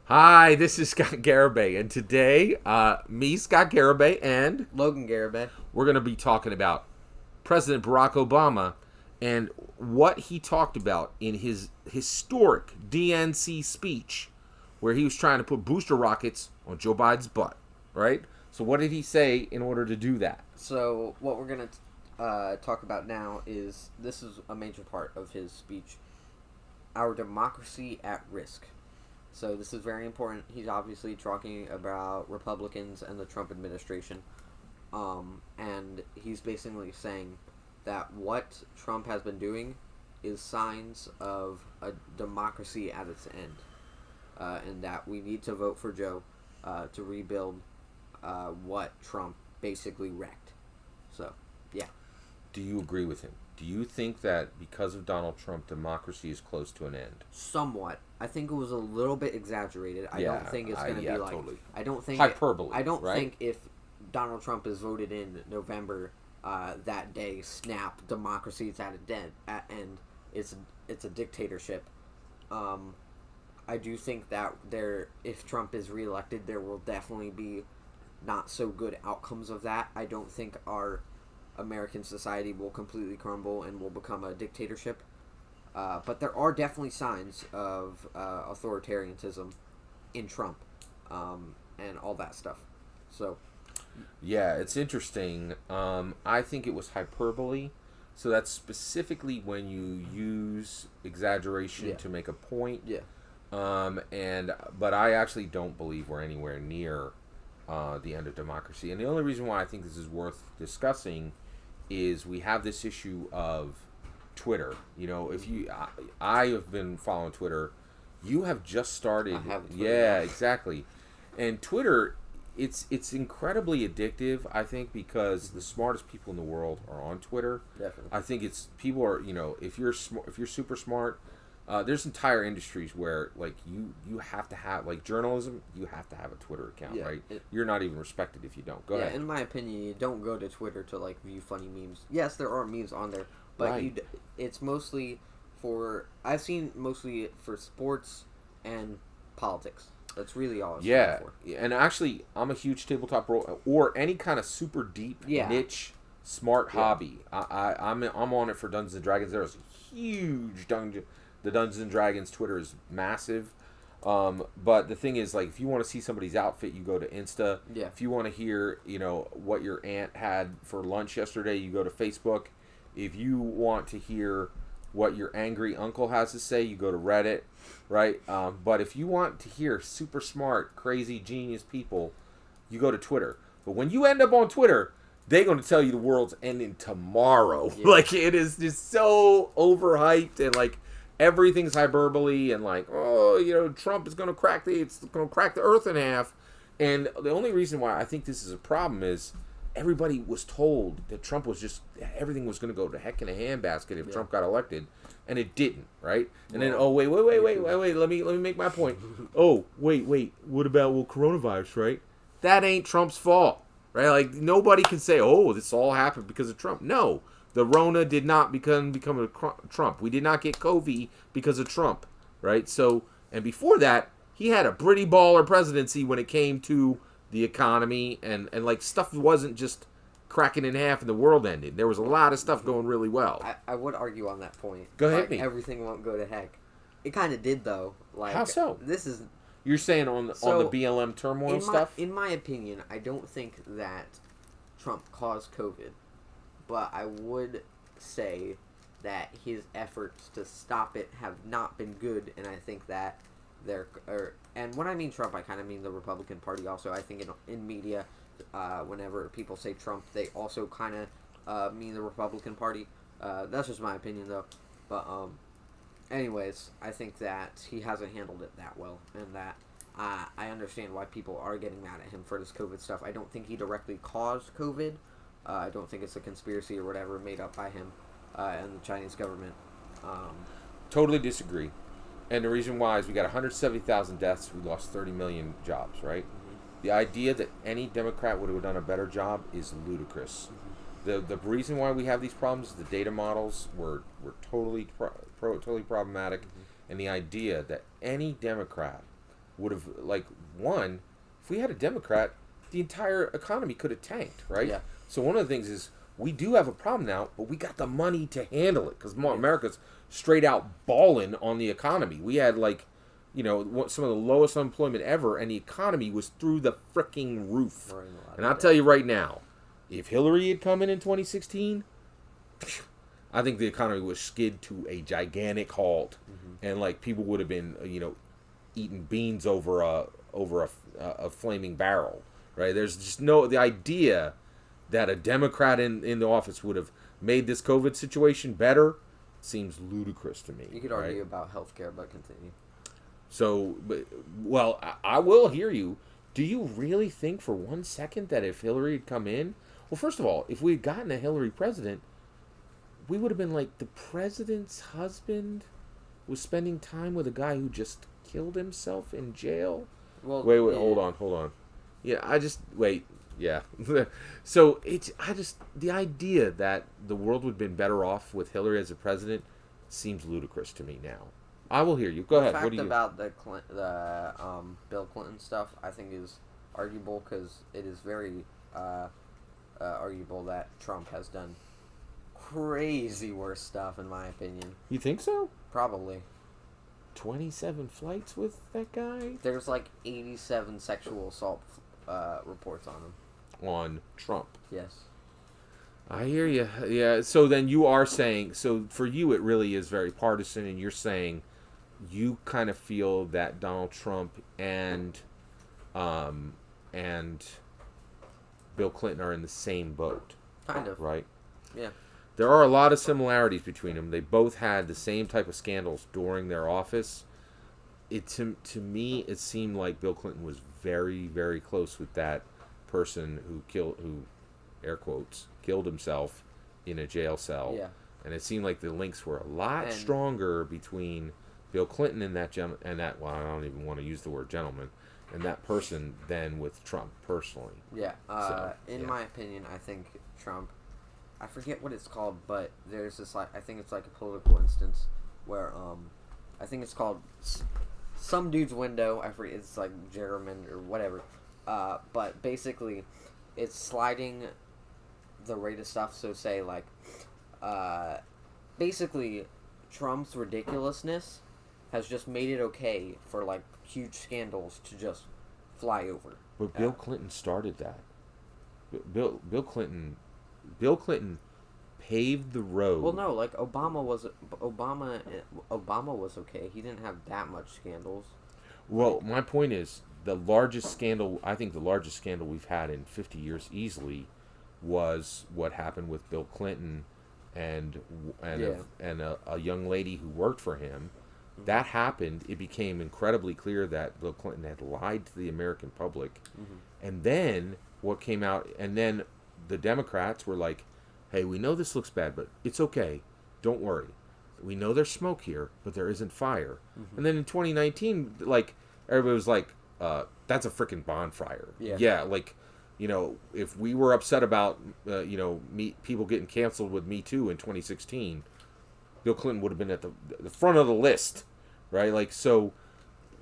Hi, this is Scott Garibay, and today, me, Scott Garibay, and Logan Garibay. we're going to be talking about President Barack Obama and what he talked about in his historic DNC speech, where he was trying to put booster rockets on Joe Biden's butt, right? So what did he say in order to do that? So what we're going to talk about now is, this is a major part of his speech, our democracy at risk. So this is very important. He's obviously talking about Republicans and the Trump administration. And he's basically saying that what Trump has been doing is signs of a democracy at its end. And that we need to vote for Joe to rebuild what Trump basically wrecked. So, yeah. Do you agree with him? Do you think that because of Donald Trump, democracy is close to an end? Somewhat. I think it was a little bit exaggerated. I don't think it's going to be like... Totally. I don't think... Hyperbole, I don't right? think if Donald Trump is voted in November, that day, snap, democracy is at end. It's a dictatorship. I do think that if Trump is reelected, there will definitely be not so good outcomes of that. I don't think our American society will completely crumble and will become a dictatorship. But there are definitely signs of authoritarianism in Trump and all that stuff. So, yeah, it's interesting. I think it was hyperbole. So that's specifically when you use exaggeration to make a point. Yeah. But I actually don't believe we're anywhere near the end of democracy. And the only reason why I think this is worth discussing is we have this issue of Twitter. You know, if you, I have been following Twitter. You have just started. I have Twitter, yeah, exactly. And Twitter, it's incredibly addictive. I think because the smartest people in the world are on Twitter. Definitely. I think people are. You know, if you're super smart. There's entire industries where, like, you have to have, like, journalism, you have to have a Twitter account, right? You're not even respected if you don't. Go ahead. In my opinion, you don't go to Twitter to, like, view funny memes. Yes, there are memes on there, but Right. It's mostly I've seen mostly for sports and politics. That's really all it's for. And actually, I'm a huge tabletop role, or any kind of super deep, niche, smart hobby. I'm on it for Dungeons and Dragons. There's a huge The Dungeons and Dragons Twitter is massive. But the thing is, like, if you want to see somebody's outfit, you go to Insta. Yeah. If you want to hear, what your aunt had for lunch yesterday, you go to Facebook. If you want to hear what your angry uncle has to say, you go to Reddit, right? But if you want to hear super smart, crazy, genius people, you go to Twitter. But when you end up on Twitter, they're going to tell you the world's ending tomorrow. Yeah. Like, it is just so overhyped and, like, everything's hyperbole and, like, Trump is going to crack the earth in half. And the only reason why I think this is a problem is everybody was told that Trump was everything was going to go to heck in a handbasket if Trump got elected, and it didn't, right? And then, wait, let me make my point. Wait, what about coronavirus, right? That ain't Trump's fault, right? Like, nobody can say, this all happened because of Trump. No. The Rona did not become a Trump. We did not get COVID because of Trump, right? So, and before that, he had a pretty baller presidency when it came to the economy and like, stuff wasn't just cracking in half and the world ended. There was a lot of stuff going really well. I would argue on that point. Go ahead, me. Everything won't go to heck. It kind of did, though. Like, how so? You're saying on the BLM turmoil stuff? In my opinion, I don't think that Trump caused COVID. But I would say that his efforts to stop it have not been good, and I think that and when I mean Trump, I kind of mean the Republican Party also. I think in media, whenever people say Trump, they also kind of mean the Republican Party. That's just my opinion, though. But anyways, I think that he hasn't handled it that well, and that I understand why people are getting mad at him for this COVID stuff. I don't think he directly caused COVID. I don't think it's a conspiracy or whatever made up by him and the Chinese government. Totally disagree. And the reason why is we got 170,000 deaths. We lost 30 million jobs, right? Mm-hmm. The idea that any Democrat would have done a better job is ludicrous. Mm-hmm. The reason why we have these problems is the data models were totally problematic. Mm-hmm. And the idea that any Democrat would have won. If we had a Democrat, the entire economy could have tanked, right? Yeah. So one of the things is we do have a problem now, but we got the money to handle it because America's straight out balling on the economy. We had some of the lowest unemployment ever, and the economy was through the freaking roof. And I'll tell you right now, if Hillary had come in 2016, I think the economy was skid to a gigantic halt, and people would have been eating beans over a flaming barrel, right? There's just the idea that a Democrat in the office would have made this COVID situation better seems ludicrous to me. You could argue about healthcare, but continue. So, I will hear you. Do you really think for 1 second that if Hillary had come in, well, first of all, if we had gotten a Hillary president, we would have been like the president's husband was spending time with a guy who just killed himself in jail? Well, wait, hold on. Yeah, yeah. So the idea that the world would have been better off with Hillary as a president seems ludicrous to me now. I will hear you. Go ahead. What do you... about the Bill Clinton stuff, I think is arguable because it is very arguable that Trump has done crazy worse stuff, in my opinion. You think so? Probably. 27 flights with that guy? There's 87 sexual assault reports on him. On Trump. Yes. I hear you. Yeah, so then you are saying, so for you it really is very partisan, and you're saying you kind of feel that Donald Trump and Bill Clinton are in the same boat. Kind of. Right? Yeah. There are a lot of similarities between them. They both had the same type of scandals during their office. To me, it seemed like Bill Clinton was very, very close with that person who air quotes, killed himself in a jail cell. Yeah. And it seemed like the links were a lot stronger between Bill Clinton and that well, I don't even want to use the word gentleman, and that person than with Trump personally. Yeah. In my opinion, I think Trump, I forget what it's called, but there's this I think it's like a political instance where I think it's called some dude's window. I forget, it's like Jeremy or whatever. But basically, it's sliding the rate of stuff. So say basically, Trump's ridiculousness has just made it okay for huge scandals to just fly over. But Bill Clinton started that. Bill Clinton paved the road. Well, no, Obama was okay. He didn't have that much scandals. Well, my point is the largest scandal we've had in 50 years easily was what happened with Bill Clinton and a young lady who worked for him. Mm-hmm. That happened. It became incredibly clear that Bill Clinton had lied to the American public. Mm-hmm. And then what came out, and then the Democrats were like, hey, we know this looks bad, but it's okay. Don't worry. We know there's smoke here, but there isn't fire. Mm-hmm. And then in 2019, everybody was like, that's a freaking bonfire. Yeah. If we were upset about, people getting canceled with Me Too in 2016, Bill Clinton would have been at the front of the list, right? So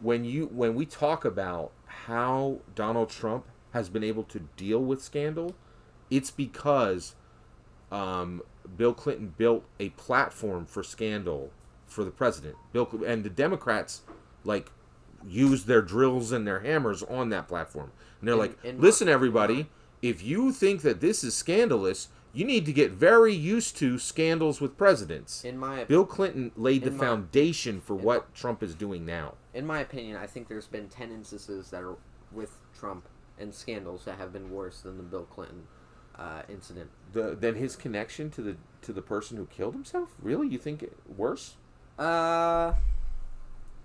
when we talk about how Donald Trump has been able to deal with scandal, it's because Bill Clinton built a platform for scandal for the president. And the Democrats use their drills and their hammers on that platform. And they're listen, everybody, if you think that this is scandalous, you need to get very used to scandals with presidents. Bill Clinton laid the foundation for what Trump is doing now. In my opinion, I think there's been 10 instances that are with Trump and scandals that have been worse than the Bill Clinton incident. Then his connection to the person who killed himself? Really? You think worse?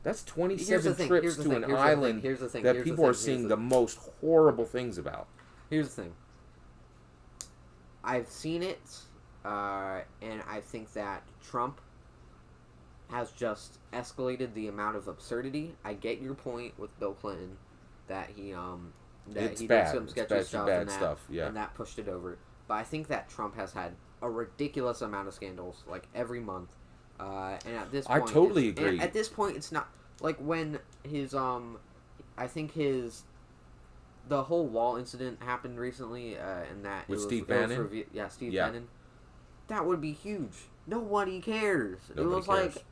That's 27 trips to an island that people are seeing the most horrible things about. Here's the thing. I've seen it, and I think that Trump has just escalated the amount of absurdity. I get your point with Bill Clinton that he did some sketchy stuff and that pushed it over. But I think that Trump has had a ridiculous amount of scandals every month. And at this point, I totally agree. At this point, it's not when his I think the whole wall incident happened recently, and that With it was, Steve it was Bannon? Steve Yeah. Bannon. That would be huge. Nobody cares. Nobody it was cares. like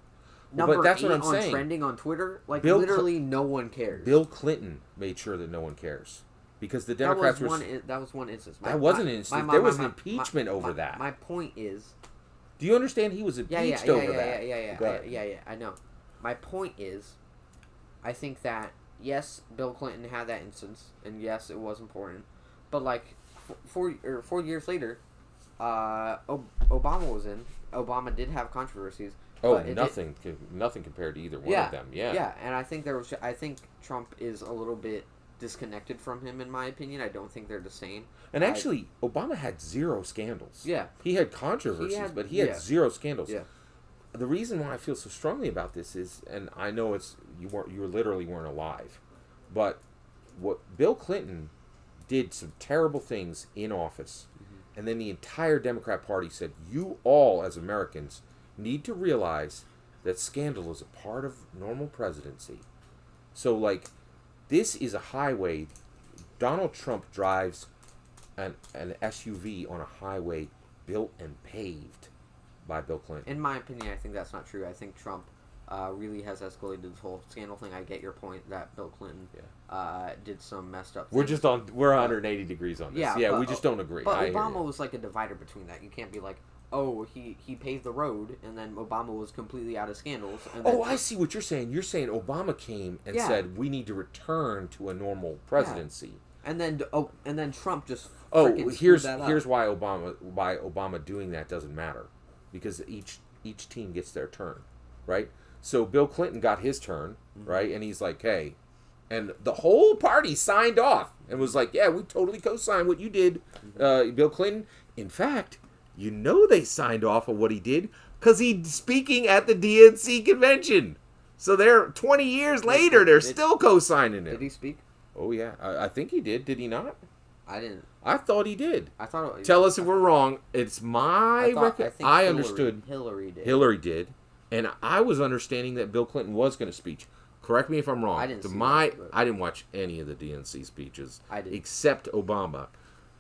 Well, number but that's 8 what I'm on saying. trending on Twitter. Like Bill no one cares. Bill Clinton made sure that no one cares. Because the Democrats that was one instance. That wasn't an instance. There was an impeachment over my, that. My point is... Do you understand he was impeached over that? Yeah, I know. My point is, I think that, yes, Bill Clinton had that instance, and yes, it was important, but like 4 years later, Obama was in. Obama did have controversies. Oh, nothing compared to either one of them. Yeah, and I think Trump is a little bit disconnected from him, in my opinion. I don't think they're the same. And actually, Obama had 0 scandals. Yeah, he had controversies, but he had 0 scandals. Yeah. The reason why I feel so strongly about this is, and I know you literally weren't alive, but what Bill Clinton did some terrible things in office, and then the entire Democrat Party said, you all as Americans need to realize that scandal is a part of normal presidency. So like, this is a highway. Donald Trump drives an SUV on a highway built and paved by Bill Clinton. In my opinion, I think that's not true. I think Trump really has escalated this whole scandal thing. I get your point that Bill Clinton did some messed up things. We're 180 degrees on this. Yeah, we just don't agree. But Obama was like a divider between that. You can't be like, oh, he paved the road, and then Obama was completely out of scandals. And then I see what you're saying. You're saying Obama came and said we need to return to a normal presidency. And then Trump just here's that up. here's why Obama doing that doesn't matter, because each team gets their turn, right? So Bill Clinton got his turn, right? And he's like, hey, and the whole party signed off and was like, yeah, we totally co-signed what you did, Bill Clinton. In fact, you know they signed off on what he did because he's speaking at the DNC convention. So they're 20 years later, they're still co-signing it. Did he speak? Oh, yeah. I think he did. Did he not? I didn't. I thought he did. Tell us if we're wrong. It's my record. I understood. Hillary did. And I was understanding that Bill Clinton was going to speak. Correct me if I'm wrong. I didn't I didn't watch any of the DNC speeches. I did. Except Obama.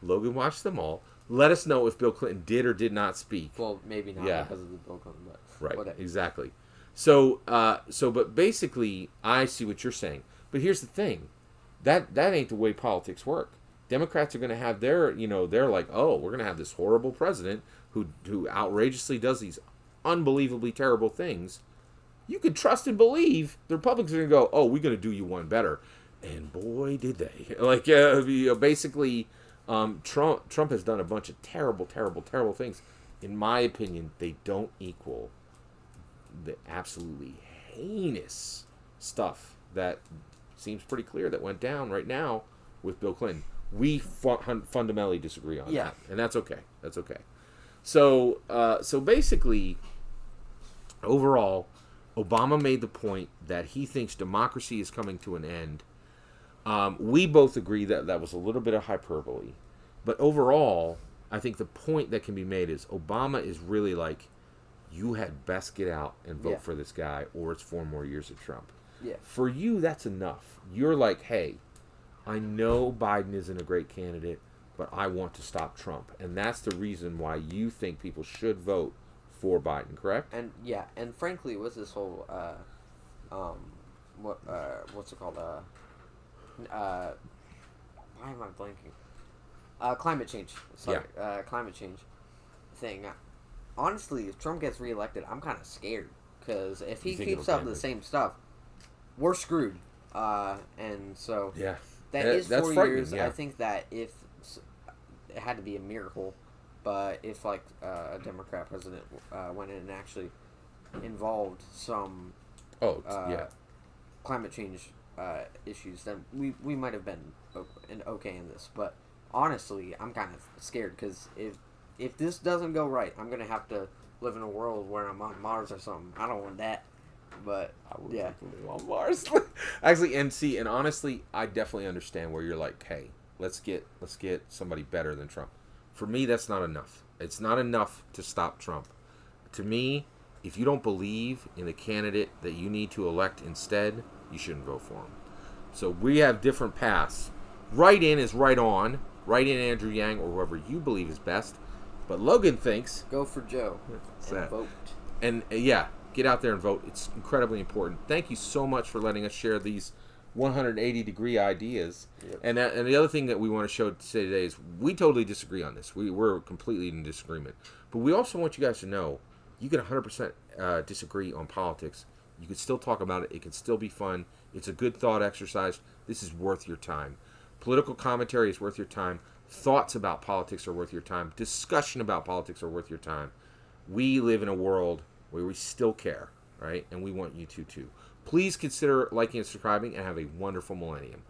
Logan watched them all. Let us know if Bill Clinton did or did not speak. Well, maybe not because of the Bill Clinton. But right, whatever. Exactly. So, but basically, I see what you're saying. But here's the thing. That ain't the way politics work. Democrats are going to have they're like, oh, we're going to have this horrible president who outrageously does these unbelievably terrible things. You could trust and believe the Republicans are going to go, oh, we're going to do you one better. And boy, did they. Like, basically, Trump has done a bunch of terrible, terrible, terrible things. In my opinion, they don't equal the absolutely heinous stuff that seems pretty clear that went down right now with Bill Clinton. We fundamentally disagree on that, and that's okay. That's okay. So basically, overall, Obama made the point that he thinks democracy is coming to an end. We both agree that that was a little bit of hyperbole, but overall, I think the point that can be made is Obama is really like, you had best get out and vote for this guy, or it's 4 more years of Trump. Yeah. For you, that's enough. You're like, hey, I know Biden isn't a great candidate, but I want to stop Trump. And that's the reason why you think people should vote for Biden, correct? And frankly, with this whole, what's it called? Why am I blanking? Climate change. Sorry. Climate change thing. Honestly, if Trump gets reelected, I'm kind of scared. Because if he keeps up the same stuff, we're screwed. And so... Yeah. That is that's 4 years. Yeah. I think that if it had to be a miracle, but if like a Democrat president went in and actually involved some climate change issues, then we might have been okay in this. But honestly, I'm kind of scared because if this doesn't go right, I'm gonna have to live in a world where I'm on Mars or something. I don't want that. But I would live on Mars. Actually, and honestly, I definitely understand where you're like, hey, let's get somebody better than Trump. For me, that's not enough. It's not enough to stop Trump. To me, if you don't believe in the candidate that you need to elect instead, you shouldn't vote for him. So we have different paths. Right in is right on. Right in Andrew Yang or whoever you believe is best. But Logan thinks... Go for Joe and vote. And yeah, get out there and vote. It's incredibly important. Thank you so much for letting us share these 180-degree ideas. Yep. And the other thing that we want to show today is we totally disagree on this. We're completely in disagreement. But we also want you guys to know you can 100% disagree on politics. You can still talk about it. It can still be fun. It's a good thought exercise. This is worth your time. Political commentary is worth your time. Thoughts about politics are worth your time. Discussion about politics are worth your time. We live in a world where we still care, right? And we want you to too. Please consider liking and subscribing and have a wonderful millennium.